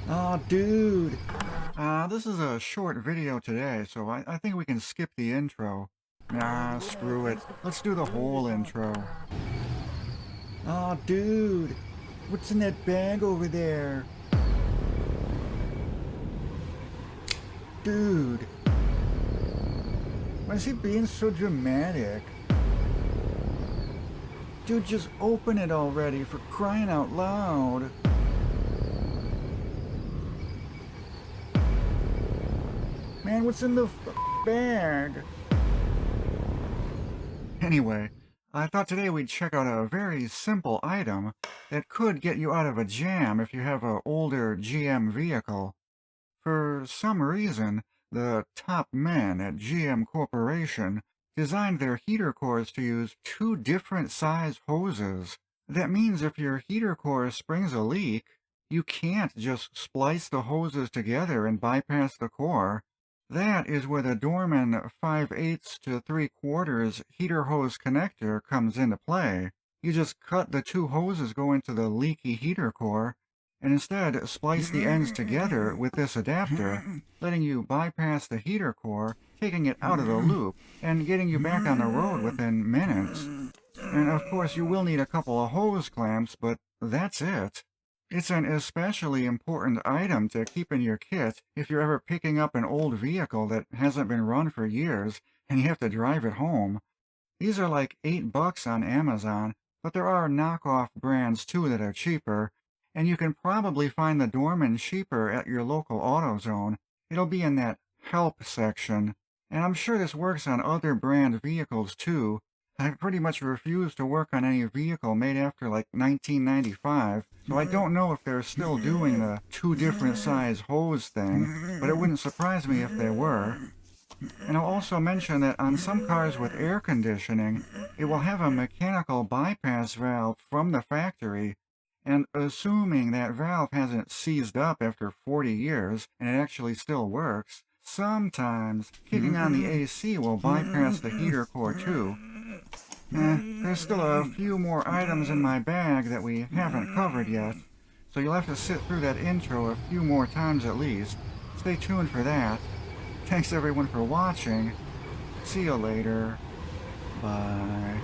Oh, dude. This is a short video today, so I think we can skip the intro. Nah, screw it. Let's do the whole intro. Oh, dude. What's in that bag over there? Dude. Why is he being so dramatic? Dude, just open it already, for crying out loud. Man, what's in the bag? Anyway, I thought today we'd check out a very simple item that could get you out of a jam if you have an older GM vehicle. For some reason, the top men at GM Corporation designed their heater cores to use two different size hoses. That means if your heater core springs a leak, you can't just splice the hoses together and bypass the core. That is where the Dorman 5/8 to 3/4 heater hose connector comes into play. You just cut the two hoses going to the leaky heater core, and instead splice the ends together with this adapter, letting you bypass the heater core, taking it out of the loop, and getting you back on the road within minutes. And of course you will need a couple of hose clamps, but that's it. It's an especially important item to keep in your kit if you're ever picking up an old vehicle that hasn't been run for years and you have to drive it home. These are like $8 on Amazon, but there are knockoff brands too that are cheaper, and you can probably find the Dorman cheaper at your local AutoZone. It'll be in that help section. And I'm sure this works on other brand vehicles too. I pretty much refuse to work on any vehicle made after like 1995, so I don't know if they're still doing the two different size hose thing, but it wouldn't surprise me if they were. And I'll also mention that on some cars with air conditioning, it will have a mechanical bypass valve from the factory, and assuming that valve hasn't seized up after 40 years and it actually still works, sometimes kicking on the AC will bypass the heater core too. There's still a few more items in my bag that we haven't covered yet, so you'll have to sit through that intro a few more times at least. Stay tuned for that. Thanks everyone for watching. See you later. Bye.